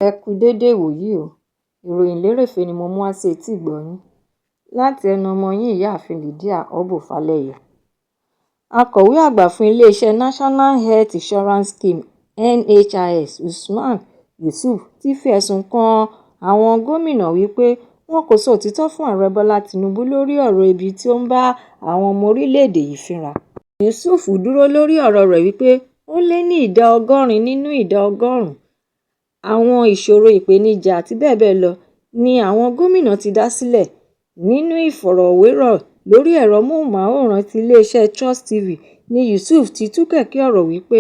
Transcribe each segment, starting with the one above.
Ẹ kú dédé ìwòyí o. Ìròyìn lérèfé ni mo mú wá sí etí ìgbọ́ yín láti ẹnu ọmọ yín ìyáàfin Lydia Ọbọ́falẹ́yẹ. Akọ̀wé àgbà fún iléeṣẹ́ National Health Insurance Scheme NHIS Usman Yusuf ti fi ẹ̀sùn kan àwọn gómìnà wípé wọn kò sọ òtítọ́ fún Ààrẹ Bọ́lá Tinubu lórí ọ̀rọ̀ ebi tí ó ń bá àwọn ọmọ orílẹ̀-èdè yìí fínra. Yusuf dúró lórí ọ̀rọ̀ rẹ̀ wípé ó lé ní ìdá 80 nínú ìdá 100 àwọn ìṣòro, ìpèníjà àti bẹ́ẹ̀ bẹ́ẹ̀ lọ ni àwọn gómìnà ti dá sílẹ̀. Nínú ìfọ̀rọ̀wérọ̀ lórí ẹ̀rọ móhùnmáwòrán ti iléeṣẹ́ Trust TV ni Yusuf ti tú kẹ̀kẹ́ ọ̀rọ̀ wípé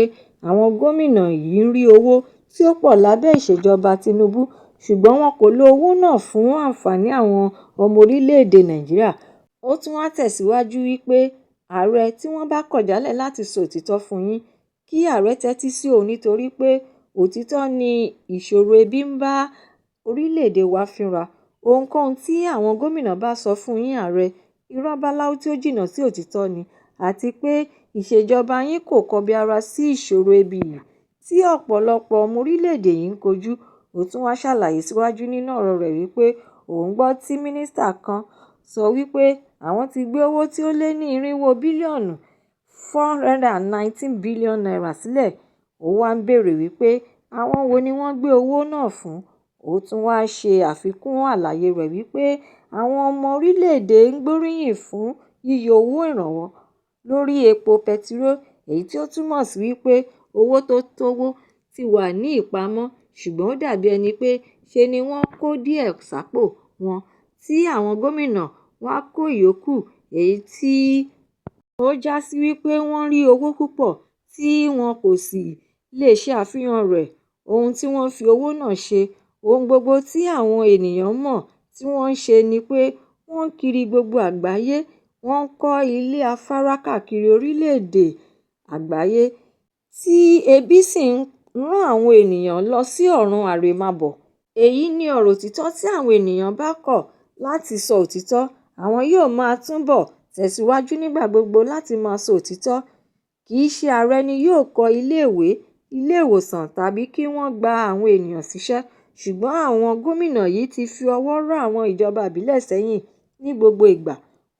àwọn gómìnà yìí ń rí owó tí ó pọ̀ lábẹ́ ìṣèjọba Tinubu ṣùgbọ́n wọn kò lo owó náà fún àǹfààní àwọn ọmọ orílẹ̀-èdè Nàìjíríà. Ó tún wá tẹ̀síwájú wípé ààrẹ tí wọ́n bá kọ̀ jálẹ̀ láti sọ òtítọ́ fún yín kí ààrẹ tẹ́tí sí òun nítorí pé òtítọ́ ni ìṣòro ebi ń bá orílẹ̀-èdè wa fínra. Ohunkóhun tí àwọn gómìnà bá sọ fún yín ààrẹ, irọ́ báláú tí ó jìnnà sí òtítọ́ ni àti pé ìṣèjọba yín kò kọbiara sí ìṣòro ebi yìí tí ọ̀pọ̀lọpọ̀ ọmọ orílẹ̀-èdè yìí ń kojú. Ó tún wá ṣàlàyé síwájú nínú ọ̀rọ̀ rẹ̀ wípé òun gbọ́ tí mínísítà kan sọ wípé àwọn ti gbé owó tí ó lé ní 400 bílíọ̀nù $419 billion sílẹ̀. Ó wá ń béèrè wípé àwọn wo ni wọ́n gbé owó náà fún. Ó tún wá ṣe àfikún àlàyé rẹ̀ wípé àwọn ọmọ orílẹ̀-èdè ń gbóríyìn fún yíyọ owó ìrànwọ́ lórí epo pẹtiró, èyí tí ó túmọ̀ sí wípé owó tó tówó ti wà ní ìpamọ́ ṣùgbọ́n ó dàbí ẹni pé ṣe ni wọ́n kó díẹ̀ sápò wọn tí àwọn gómìnà wá kó ìyókù, èyí tí ó já sí wípé wọ́n rí owó púpọ̀ tí wọn kò sì lè ṣe àfihàn rẹ̀ ohun tí wọ́n fi owó náà ṣe. Ohun gbogbo tí àwọn ènìyàn mọ̀ tí wọ́n ń ṣe ni pé wọ́n ń kiri gbogbo àgbáyé, wọ́n ń kọ́ ilé afárá káàkiri orílẹ̀-èdè àgbáyé tí ebi sì ń rán àwọn ènìyàn lọ sí ọ̀run àrèmábọ̀. Èyí ni ọ̀rọ̀ òtítọ́ tí àwọn ènìyàn bá kọ̀ láti sọ òtítọ́. Àwọn yóò máa túbọ̀ tẹ̀síwájú nígbà gbogbo láti máa sọ òtítọ́. Kì í ṣe ààrẹ ni yóò kọ́ iléèwé, ilé ìwòsàn tàbí kí wọ́n gba àwọn ènìyàn síṣẹ́. Ṣùgbọ́n àwọn gómìnà yìí ti fi ọwọ́ rọ́ àwọn ìjọba ìbílẹ̀ sẹ́yìn ní gbogbo ìgbà.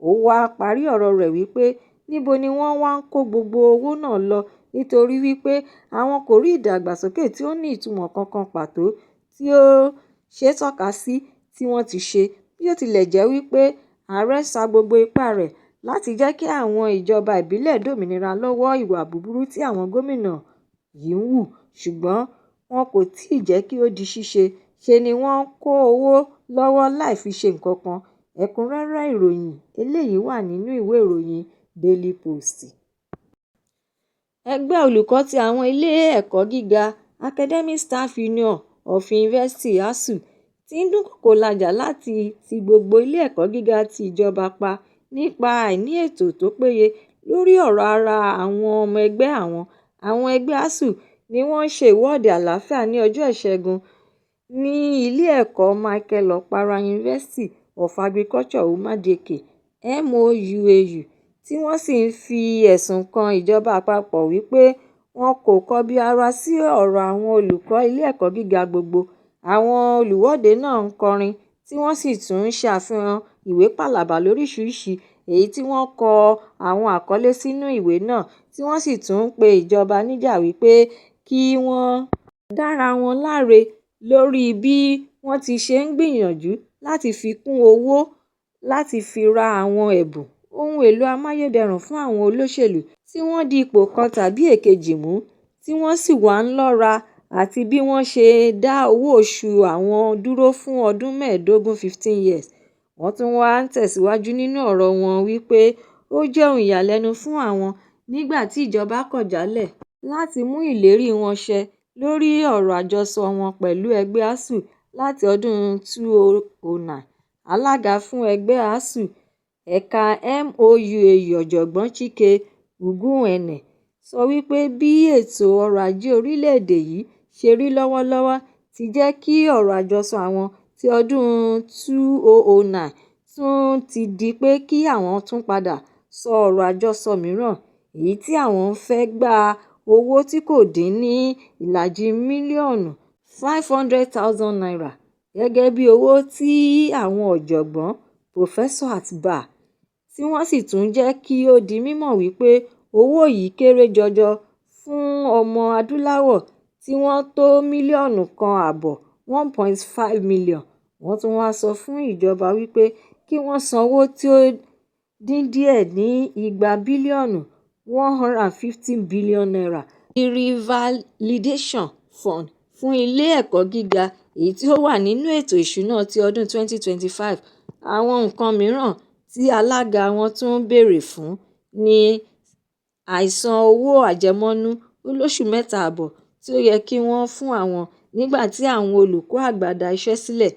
Ó wá parí ọ̀rọ̀ rẹ̀ wípé níbo ni wọ́n wá ń kó gbogbo owó náà lọ nítorí wípé àwọn kò rí ìdàgbàsókè tí ó ní ìtumọ̀ kankan pàtó tí ó ṣe tọ́ka sí tí wọ́n ti ṣe. Bí ó tilẹ̀ jẹ́ wípé ààrẹ sa gbogbo ipá rẹ̀ láti jẹ́ kí àwọn ìjọba ìbílẹ̀ dòmìnira lọ́wọ́ ìwà búburú tí àwọn gómìnà yìí ń hù, ṣùgbọ́n wọn kò tíì jẹ́ kí ó di ṣíṣe. Ṣe ni wọ́n ń kó owó lọ́wọ́ láì fi ṣe nǹkan kan. Ẹ̀kúnrẹ́rẹ́ ìròyìn eléyìí wà nínú ìwé ìròyìn Daily Post. Ẹgbẹ́ olùkọ́ ti àwọn ilé ẹ̀kọ́ gíga Academic Staff Union of University ASUU ti ń dúnkòokò lájà láti ti gbogbo ilé ẹ̀kọ́ gíga ti ìjọba pa nípa àìní ètò tó péye lórí ọ̀rọ̀ ara àwọn ọmọ ẹgbẹ́ àwọn. Àwọn ẹgbẹ́ ASUU ni wọ́n ṣe ìwọ́de àlàáfíà ní ọjọ́ Ìṣẹ́gun ní ilé ẹ̀kọ́ Michael Okpara University of Agriculture Umadike MOUAU tí wọ́n sì ń fi ẹ̀sùn kan ìjọba àpapọ̀ wípé wọn kò kọbiara sí ọ̀rọ̀ àwọn olùkọ́ ilé ẹ̀kọ́ gíga gbogbo. Àwọn olùwọ́de náà ń kọrin tí wọ́n sì tún ń ṣe àfihàn ìwé pàlàbà lóríṣiríṣi èyí tí wọ́n kọ àwọn àkọlé sínú ìwé náà tí wọ́n sì tún ń pe ìjọba níjà wípé kí wọ́n dára wọn láre lórí bí wọ́n ti ṣe ń gbìyànjú láti fi kún owó láti fi ra àwọn ẹ̀bùn, ohun èlò amáyédẹrùn fún àwọn olóṣèlú tí wọ́n di ipò kan tàbí èkejì mú tí wọ́n sì wá ń lọ́ra àti bí wọ́n ṣe dá owó oṣù àwọn dúró fún ọdún 15 years. Wọ́n tún wá ń tẹ̀síwájú nínú ọ̀rọ̀ wọn wípé ó jẹ́ ohun ìyàlẹ́nu fún àwọn nígbà tí ìjọba kọ̀ jálẹ̀ láti mú ìlérí wọn ṣẹ lórí ọ̀rọ̀ àjọsọ wọn pẹ̀lú ẹgbẹ́ ASUU láti ọdún 2009. Alága fún ẹgbẹ́ ASUU ẹ̀ka MOUAU Ọ̀jọ̀gbọ́n Chike Ugwuene sọ wípé bí ètò ọrọ̀ ajé orílẹ̀-èdè yìí ṣe rí lọ́wọ́lọ́wọ́ ti jẹ́ kí ọ̀rọ̀ àjọsọ àwọn ti ọdún 2009 tún ti di pé kí àwọn tún padà sọ ọ̀rọ̀ àjọsọ mìíràn, èyí tí àwọn ń fẹ́ gba owó tí kò dín ní $250 million 500,000 naira gẹ́gẹ́ bí owó tí àwọn ọ̀jọ̀gbọ́n Professor at Bar tí wọ́n sì tún jẹ́ kí ó di mímọ̀ wípé owó yìí kéré jọjọ fún ọmọ adúláwọ̀ tí wọ́n tó 1.5 mílíọ̀nù. 1.5 million. Wọ́n tún wá sọ fún ìjọba wípé kí wọ́n san owó tí ó dín díẹ̀ ní 200 bílíọ̀nù 150 billion naira the Revalidation Fund fún ilé ẹ̀kọ́ gíga èyí tí ó wà nínú ètò ìṣúná ti ọdún 2025. Àwọn nǹkan mìíràn tí alága wọn tún béèrè fún ni àìsan owó àjẹmọ́nú olóṣù 3 tí ó yẹ kí wọ́n fún àwọn nígbà tí àwọn olùkọ́ àgbà dá iṣẹ́ sílẹ̀,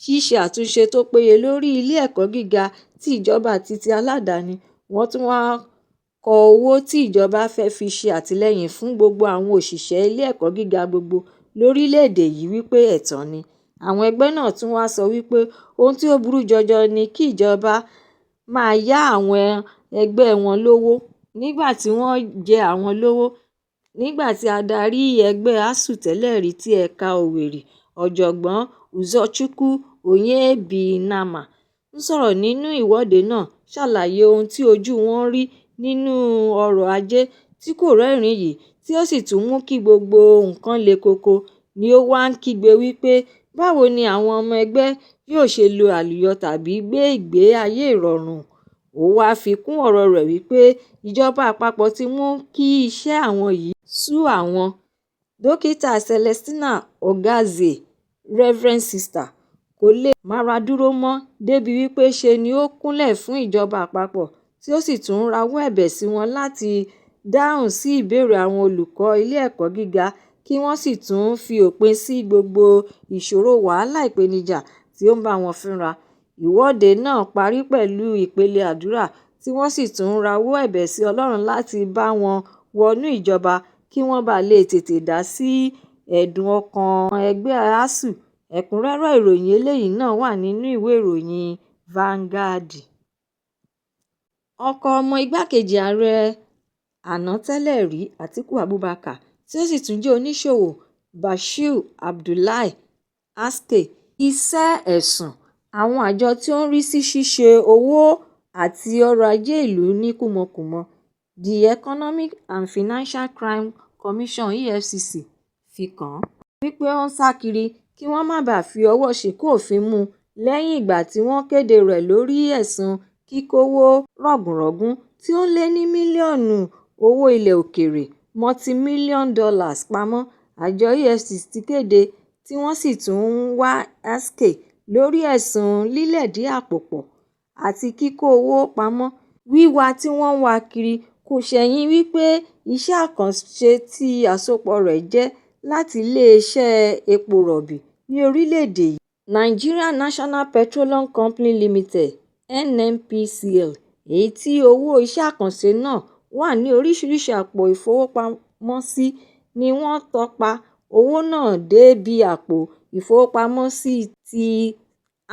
ṣíṣe àtúnṣe tó péye lórí ilé ẹ̀kọ́ gíga ti ìjọba àti ti aládàáni. Wọ́n tún wá kọ owó tí ìjọba fẹ́ fi ṣe àtìlẹ́yìn fún gbogbo àwọn òṣìṣẹ́ ilé ẹ̀kọ́ gíga gbogbo lórílẹ̀‐èdè yìí wípé ẹ̀tàn ni. Àwọn ẹgbẹ́ náà tún wá sọ wípé ohun tí ó burú jọjọ ni kí ìjọba máa yá àwọn ẹgbẹ́ wọn lówó nígbà tí wọ́n jẹ àwọn lówó. Nígbà tí adarí ẹgbẹ́ ASUU tẹ́lẹ̀ rí ti ẹ̀ka Owerri, ọ̀jọ̀gbọ́n Uzochukwu Onyebuinama ń sọ̀rọ̀ nínú ìwọ́de náà, ṣàlàyé ohun tí ojú wọn rí nínú ọrọ̀ ajé tí kò rẹ́rìn-ín yìí tí ó sì tún mú kí gbogbo nǹkan le koko, ni ó wá ń kígbe wípé báwo ni àwọn ọmọ ẹgbẹ́ yóò ṣe lo àlùyọ tàbí gbé ìgbé ayé ìrọ̀rùn. Ó wá fi kún ọ̀rọ̀ rẹ̀ wípé ìjọba àpapọ̀ ti mú kí iṣẹ́ àwọn yìí sú àwọn. Dókítà Celestina Ogazie, Reverend Sister, kò lè mára dúró mọ́ débi wípé ṣe ni ó kúnlẹ̀ fún ìjọba àpapọ̀ tí ó sì tún rawọ́ ẹ̀bẹ̀ sí wọn láti dáhùn sí ìbéèrè àwọn olùkọ́ ilé ẹ̀kọ́ gíga kí wọ́n sì tún fi òpin sí gbogbo ìṣòro wàhálà ìpèníjà tí ó ń bá wọn fínra. Ìwọ́de náà parí pẹ̀lú ìpele àdúrà tí wọ́n sì tún rawọ́ ẹ̀bẹ̀ sí Ọlọ́run láti bá wọn wọnú ìjọba kí wọ́n bá lè tètè dá sí ẹ̀dùn ọkàn ẹgbẹ́ ASUU. Ẹ̀kúnrẹ́rẹ́ ìròyìn eléyìí náà wà nínú ìwé ìròyìn Vanguard. Ọkọ ọmọ igbákejì ààrẹ àná tẹ́lẹ̀ rí Atiku Abubakar tí ó sì tún jẹ́ oníṣòwò Bashir Abdullahi Aske ti sẹ́ ẹ̀sùn àwọn àjọ tí ó ń rí sí ṣíṣe owó àti ọrọ̀ ajé ìlú ní kúmọkùmọ The Economic and Financial Crime Commission (EFCC) fi kàn án wípé ó ń sá kiri kí wọ́n má bàa fi ọwọ́ ṣìkún òfin mú un lẹ́yìn ìgbà tí wọ́n kéde rẹ̀ lórí ẹ̀sùn kíkówó rọ̀gùnrọ̀gùn tí ó lé ní mílíọ̀nù owó ilẹ̀ òkèèrè multi-million dollars pamọ́. Àjọ EFCC ti kéde tí wọ́n sì tún ń wá Aske lórí ẹ̀sùn lílẹ̀dí àpò pọ̀ àti kíkó owó pamọ́. Wíwá tí wọ́n ń wá kiri kò ṣẹ̀yìn wípé iṣẹ́ àkànṣe tí àsopọ̀ rẹ̀ jẹ́ láti ilé-iṣẹ́ epo rọ̀bì ní orílẹ̀-èdè yìí, Nigeria National Petroleum Company Limited (NNPCL), èyí tí owó iṣẹ́ àkànṣe náà wà ní oríṣiríṣi àpò ìfowópamọ́sí ni wọ́n tọpa owó náà dé bí àpò ìfowópamọ́sí ti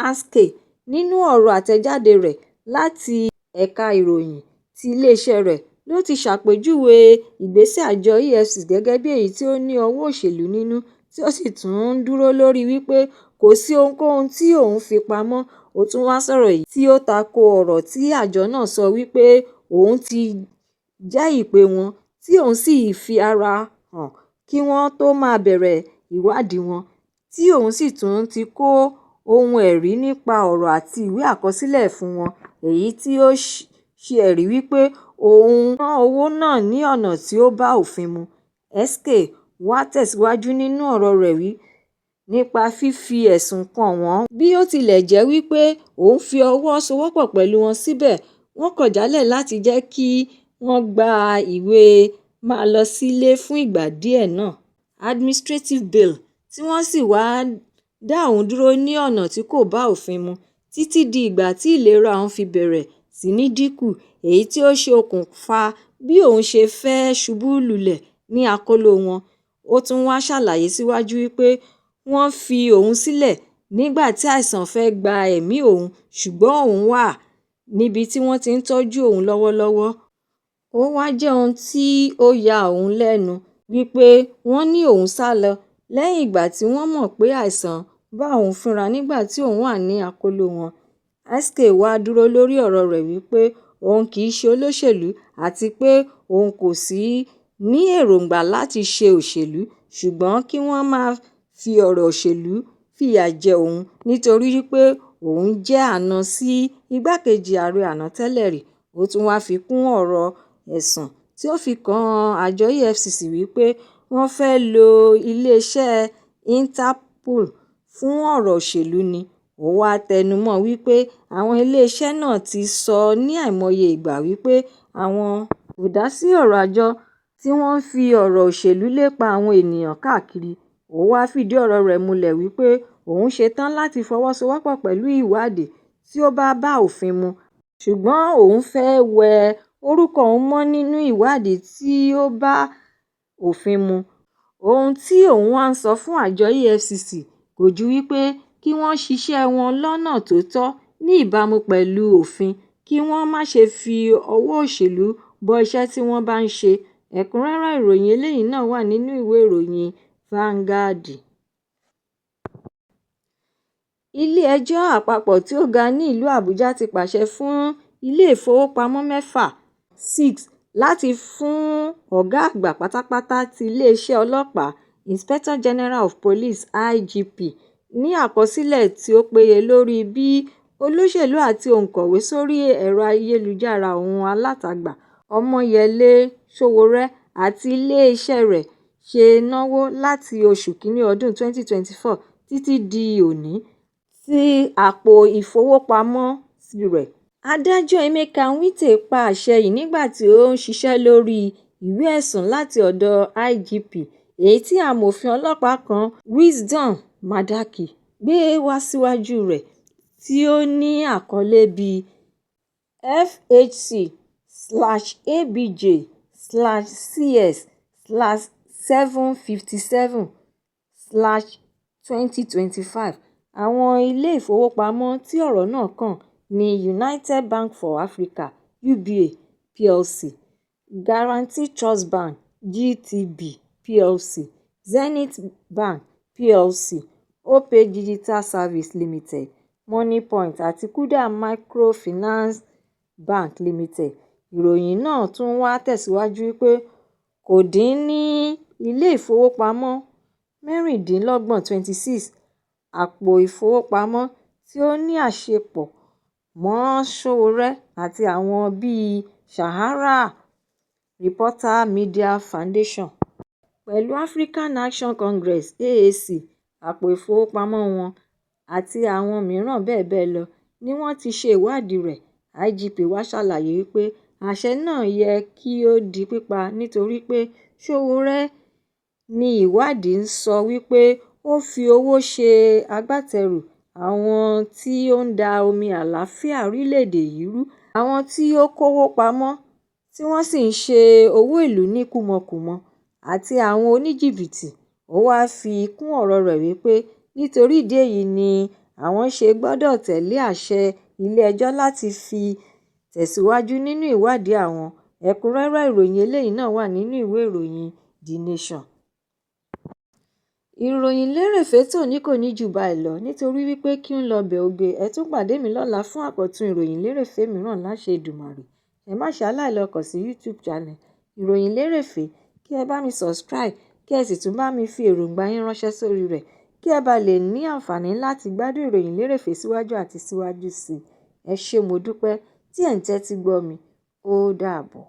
Aske. Nínú ọ̀rọ̀ àtẹ̀jáde rẹ̀ láti ẹ̀ka ìròyìn ti iléeṣẹ́ rẹ̀ ló ti ṣàpèjúwe ìgbésẹ̀ àjọ EFCC gẹ́gẹ́ bí èyí tí ó ní ọwọ́ òṣèlú nínú tí ó sì tún ń dúró lórí wípé kò sí ohunkóhun tí òun fi pamọ́. Ó tún wá sọ̀rọ̀ yìí tí ó tako ọ̀rọ̀ tí àjọ náà sọ wípé òun ti jẹ́ ìpè wọn tí òun sì fi ara hàn kí wọ́n tó máa bẹ̀rẹ̀ ìwádìí wọn, tí òun sì tún ti kó ohun ẹ̀rí nípa ọ̀rọ̀ àti ìwé àkọsílẹ̀ fún wọn, èyí tí ó ṣe ẹ̀rí wípé òun ná owó náà ní ọ̀nà tí ó bá òfin mu. Aske wá tẹ̀síwájú nínú ọ̀rọ̀ rẹ̀ nípa fífi ẹ̀sùn kàn wọ́n bí ó tilẹ̀ jẹ́ wípé òun fi ọwọ́ sowọ́pọ̀ pẹ̀lú wọn síbẹ̀ wọ́n kọ̀ jálẹ̀ láti jẹ́ kí wọ́n gba ìwé máa lọ sílé fún ìgbà díẹ̀ náà (administrative bail) tí wọ́n sì wá dá òun dúró ní ọ̀nà tí kò bá òfin mu títí di ìgbà tí ìlera òun fi bẹ̀rẹ̀ sí ní dínkù, èyí tí ó ṣe okùnfà bí òun ṣe fẹ́ ṣubú lulẹ̀ ní akóló wọn. Ó tún wá ṣàlàyé síwájú wípé wọ́n fi òun sílẹ̀ nígbà tí àìsàn fẹ́ gba ẹ̀mí òun ṣùgbọ́n òun wà níbi tí wọ́n ti ń tọ́jú òun lọ́wọ́lọ́wọ́. Ó wá jẹ́ ohun tí ó ya òun lẹ́nu wípé wọ́n ní òun sálọ lẹ́yìn ìgbà tí wọ́n mọ̀ pé àìsàn bá òun fínra nígbà tí òun wà ní àkọlò wọn. SK wá dúró lórí ọ̀rọ̀ rẹ̀ wípé òun kì í ṣe olóṣèlú àti pé òun kò sí ní èròǹgbà láti ṣe òṣèlú, ṣùgbọ́n kí wọ́n má fi ọ̀rọ̀ òṣèlú fìyà jẹ òun nítorí pé òun jẹ́ àna sí igbákejì ààrẹ àná tẹ́lẹ̀ rí. Ó tún wá fi kún ọ̀rọ̀ ẹ̀sùn tí ó fi kan àjọ EFCC wípé wọ́n fẹ́ lo iléeṣẹ́ Interpol fún ọ̀rọ̀ òṣèlú ni. Ó wá tẹnumọ́ wípé àwọn iléeṣẹ́ náà ti sọ ní àìmọye ìgbà wípé àwọn kò dá sí ọ̀rọ̀ àjọ tí wọ́n ń fi ọ̀rọ̀ òṣèlú lépa àwọn ènìyàn káàkiri. Ó wá fìdí ọ̀rọ̀ rẹ̀ múlẹ̀ wípé òun ṣetán láti fọwọ́sowọ́pọ̀ pẹ̀lú ìwádìí tí ó bá òfin mu, ṣùgbọ́n òun fẹ́ wẹ orúkọ òun mọ́ nínú ìwádìí tí ó bá òfin mu. Ohun tí òun wá ń sọ fún àjọ EFCC kò ju wípé kí wọ́n ṣiṣẹ́ wọn lọ́nà tó tọ́ ní ìbámu pẹ̀lú òfin, kí wọ́n má ṣe fi ọwọ́ òṣèlú bọ iṣẹ́ tí wọ́n bá ń ṣe. Ẹ̀kúnrẹ́rẹ́ ìròyìn eléyìí náà wà nínú ìwé ìròyìn Vanguard. Ilé-ẹjọ́ àpapọ̀ tí ó ga ní ìlú Àbújá ti pàṣẹ fún ilé ìfowópamọ́ mẹ́fà 6 láti fún ọ̀gá àgbà pátápátá ti iléeṣẹ́ ọlọ́pàá Inspector General of Police IGP ní àkọsílẹ̀ tí ó péye lórí bí olóṣèlú àti òǹkọ̀wé sórí ẹ̀rọ ayélujára ohun alátagbà Ọmọyẹlé Sowore àti iléeṣẹ́ rẹ̀ ṣe náwó láti oṣù kínní ọdún 2024 títí di òní sí àpò ìfowópamọ́sí rẹ̀. Adájọ́ Emeka Nwite pa àṣẹ yìí nígbà tí ó ń ṣiṣẹ́ lórí ìwé ẹ̀sùn láti ọ̀dọ̀ IGP èyí tí amòfin ọlọ́pàá kan Wisdom Madaki gbé wá síwájú rẹ̀, tí ó ní àkọlé bíi FHC/ABJ/CS/757/2025. Àwọn ilé ìfowópamọ́ tí ọ̀rọ̀ náà kàn ni United Bank for Africa (UBA) plc, Guaranty Trust Bank (GTB) plc, Zenith Bank plc, Opay Digital Services Limited, Moniepoint àti Kuda Microfinance Bank Limited. Ìròyìn náà tún wá tẹ̀síwájú wípé kò dín ní ilé ìfowópamọ́ 26 àpò ìfowópamọ́ tí ó ní àṣepọ̀ mọ́ Sowore àti àwọn bíi Sahara Reporter Media Foundation pẹ̀lú African Action Congress (AAC), àpò ìfowópamọ́ wọn, àti àwọn mìíràn bẹ́ẹ̀ bẹ́ẹ̀ lọ ni wọ́n ti ṣe ìwádìí rẹ̀. IGP wá ṣàlàyé wípé àṣẹ náà yẹ kí ó di pípa nítorí pé Sowore ní ìwádìí ń sọ wípé ó fi owó ṣe agbátẹrù àwọn tí ó ń da omi àlàáfíà orílẹ̀-èdè yìí rú, àwọn tí ó kówó pamọ́ tí wọ́n sì ń ṣe owó ìlú ní kúmọkùmọ, àti àwọn oníjìbìtì. Ó wá fi kún ọ̀rọ̀ rẹ̀ wípé nítorí ìdí èyí ni àwọn ṣe gbọ́dọ̀ tẹ̀lé àṣẹ ilé-ẹjọ́ láti fi tẹ̀síwájú nínú ìwádìí àwọn. Ẹ̀kúnrẹ́rẹ́ ìròyìn eléyìí náà wà nínú ìwé ìròyìn The Nation. Ìròyìn lérèfé tòní kò ní jù báyìí lọ nítorí wípé kí ń lọ bẹ̀ ògbé. Ẹ tún pàdé mi lọ́la fún àkọ́tún ìròyìn lérèfé mìíràn láṣẹ Èdùmàrè. Ẹ má ṣe aláì lọ kàn sí YouTube channel Ìròyìn Lérèfé, kí ẹ bá mi subscribe, kí ẹ sì tún bá mi fi èròǹgbà yín ránṣẹ́ sórí rẹ̀, kí ẹ bá lè ní àǹfààní láti gbádùn ìròyìn lérèfé síwájú àti síwájú sí i. Ẹ ṣé mo dúpẹ́ tí ẹ̀ ń tẹ́tí gbọ́ mi. Ó dàbọ̀.